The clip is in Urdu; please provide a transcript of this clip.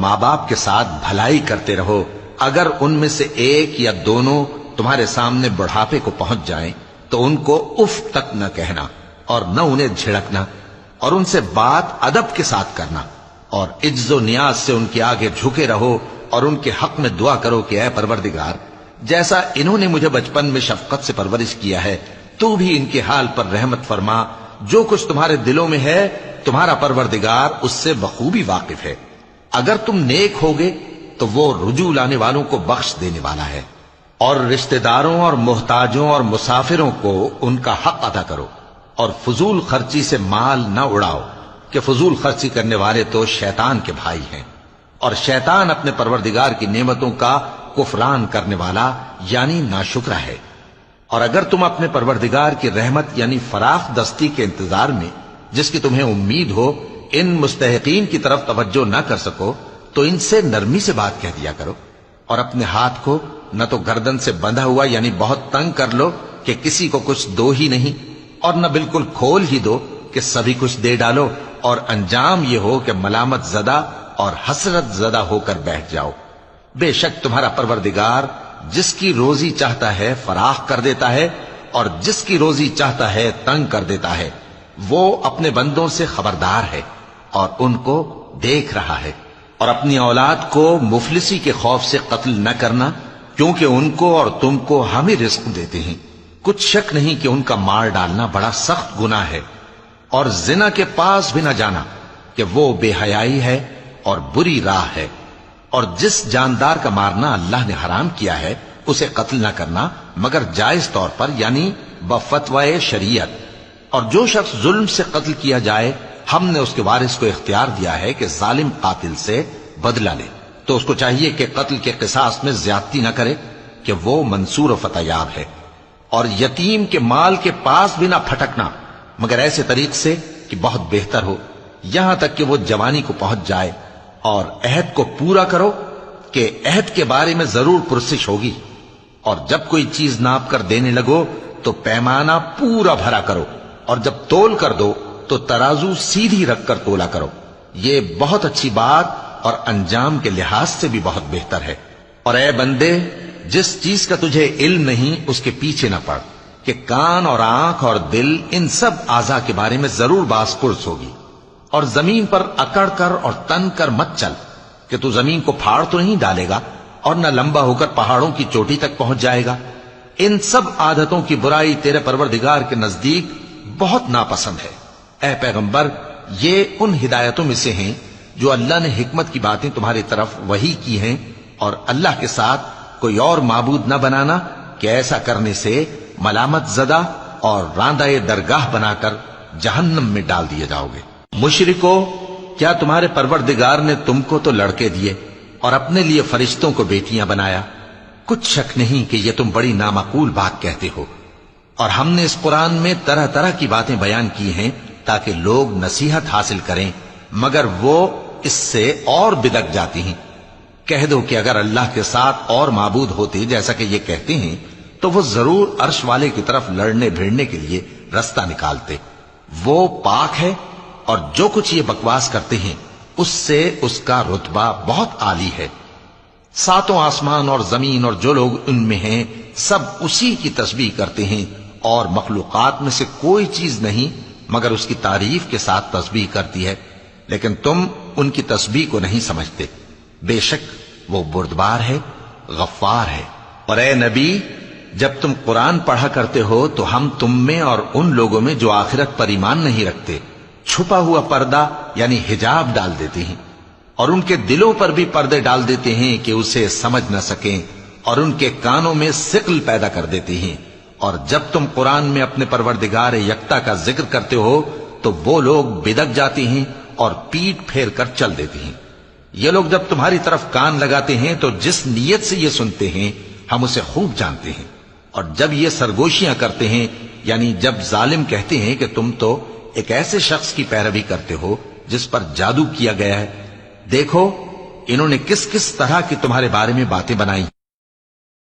ماں باپ کے ساتھ بھلائی کرتے رہو، اگر ان میں سے ایک یا دونوں تمہارے سامنے بڑھاپے کو پہنچ جائیں تو ان کو اف تک نہ کہنا اور نہ انہیں جھڑکنا، اور ان سے بات ادب کے ساتھ کرنا، اور عجز و نیاز سے ان کے آگے جھکے رہو اور ان کے حق میں دعا کرو کہ اے پروردگار، جیسا انہوں نے مجھے بچپن میں شفقت سے پرورش کیا ہے تو بھی ان کے حال پر رحمت فرما، جو کچھ تمہارے دلوں میں ہے تمہارا پروردگار اس سے بخوبی واقف ہے، اگر تم نیک ہوگے تو وہ رجوع لانے والوں کو بخش دینے والا ہے، اور رشتہ داروں اور محتاجوں اور مسافروں کو ان کا حق ادا کرو، اور فضول خرچی سے مال نہ اڑاؤ کہ فضول خرچی کرنے والے تو شیطان کے بھائی ہیں، اور شیطان اپنے پروردگار کی نعمتوں کا کفران کرنے والا یعنی ناشکرا ہے۔ اور اگر تم اپنے پروردگار کی رحمت یعنی فراخ دستی کے انتظار میں جس کی تمہیں امید ہو ان مستحقین کی طرف توجہ نہ کر سکو تو ان سے نرمی سے بات کہہ دیا کرو، اور اپنے ہاتھ کو نہ تو گردن سے بندھا ہوا یعنی بہت تنگ کر لو کہ کسی کو کچھ دو ہی نہیں، اور نہ بالکل کھول ہی دو کہ سبھی کچھ دے ڈالو، اور انجام یہ ہو کہ ملامت زدہ اور حسرت زدہ ہو کر بیٹھ جاؤ۔ بے شک تمہارا پروردگار جس کی روزی چاہتا ہے فراخ کر دیتا ہے، اور جس کی روزی چاہتا ہے تنگ کر دیتا ہے، وہ اپنے بندوں سے خبردار ہے اور ان کو دیکھ رہا ہے۔ اور اپنی اولاد کو مفلسی کے خوف سے قتل نہ کرنا، کیونکہ ان کو اور تم کو ہم ہی رزق دیتے ہیں، کچھ شک نہیں کہ ان کا مار ڈالنا بڑا سخت گناہ ہے، اور زنا کے پاس بھی نہ جانا کہ وہ بے حیائی ہے اور بری راہ ہے، اور جس جاندار کا مارنا اللہ نے حرام کیا ہے اسے قتل نہ کرنا مگر جائز طور پر یعنی بفتوائے شریعت، اور جو شخص ظلم سے قتل کیا جائے ہم نے اس کے وارث کو اختیار دیا ہے کہ ظالم قاتل سے بدلہ لے، تو اس کو چاہیے کہ قتل کے قصاص میں زیادتی نہ کرے کہ وہ منصور و فتح یاب ہے، اور یتیم کے مال کے پاس بھی نہ پھٹکنا مگر ایسے طریق سے کہ بہت بہتر ہو، یہاں تک کہ وہ جوانی کو پہنچ جائے، اور عہد کو پورا کرو کہ عہد کے بارے میں ضرور پرسش ہوگی، اور جب کوئی چیز ناپ کر دینے لگو تو پیمانہ پورا بھرا کرو، اور جب تول کر دو تو ترازو سیدھی رکھ کر تولا کرو، یہ بہت اچھی بات اور انجام کے لحاظ سے بھی بہت بہتر ہے۔ اور اے بندے، جس چیز کا تجھے علم نہیں اس کے پیچھے نہ پڑ کہ کان اور آنکھ اور دل ان سب اعضاء کے بارے میں ضرور باز پرس ہوگی، اور زمین پر اکڑ کر اور تن کر مت چل کہ تو زمین کو پھاڑ تو نہیں ڈالے گا اور نہ لمبا ہو کر پہاڑوں کی چوٹی تک پہنچ جائے گا، ان سب عادتوں کی برائی تیرے پروردگار کے نزدیک بہت ناپسند ہے۔ اے پیغمبر، یہ ان ہدایتوں میں سے ہیں جو اللہ نے حکمت کی باتیں تمہاری طرف وحی کی ہیں، اور اللہ کے ساتھ کوئی اور معبود نہ بنانا کہ ایسا کرنے سے ملامت زدہ اور راندہ درگاہ بنا کر جہنم میں ڈال دیے جاؤ گے۔ مشرکو، کیا تمہارے پروردگار نے تم کو تو لڑکے دیے اور اپنے لیے فرشتوں کو بیٹیاں بنایا؟ کچھ شک نہیں کہ یہ تم بڑی نامعقول بات کہتے ہو، اور ہم نے اس قرآن میں طرح طرح کی باتیں بیان کی ہیں تاکہ لوگ نصیحت حاصل کریں، مگر وہ اس سے اور بدک جاتی ہیں۔ کہہ دو کہ اگر اللہ کے ساتھ اور معبود ہوتے جیسا کہ یہ کہتے ہیں تو وہ ضرور عرش والے کی طرف لڑنے بھیڑنے کے لیے رستہ نکالتے، وہ پاک ہے، اور جو کچھ یہ بکواس کرتے ہیں اس سے اس کا رتبہ بہت عالی ہے۔ ساتوں آسمان اور زمین اور جو لوگ ان میں ہیں سب اسی کی تسبیح کرتے ہیں، اور مخلوقات میں سے کوئی چیز نہیں مگر اس کی تعریف کے ساتھ تسبیح کرتی ہے، لیکن تم ان کی تسبیح کو نہیں سمجھتے، بے شک وہ بردبار ہے، غفار ہے۔ اور اے نبی، جب تم قرآن پڑھا کرتے ہو تو ہم تم میں اور ان لوگوں میں جو آخرت پر ایمان نہیں رکھتے چھپا ہوا پردہ یعنی حجاب ڈال دیتے ہیں، اور ان کے دلوں پر بھی پردے ڈال دیتے ہیں کہ اسے سمجھ نہ سکیں، اور ان کے کانوں میں ثقل پیدا کر دیتے ہیں، اور جب تم قرآن میں اپنے پروردگار یکتا کا ذکر کرتے ہو تو وہ لوگ بدک جاتے ہیں اور پیٹ پھیر کر چل دیتے ہیں۔ یہ لوگ جب تمہاری طرف کان لگاتے ہیں تو جس نیت سے یہ سنتے ہیں ہم اسے خوب جانتے ہیں، اور جب یہ سرگوشیاں کرتے ہیں یعنی جب ظالم کہتے ہیں کہ تم تو ایک ایسے شخص کی پیروی کرتے ہو جس پر جادو کیا گیا ہے، دیکھو انہوں نے کس کس طرح کی تمہارے بارے میں باتیں بنائی۔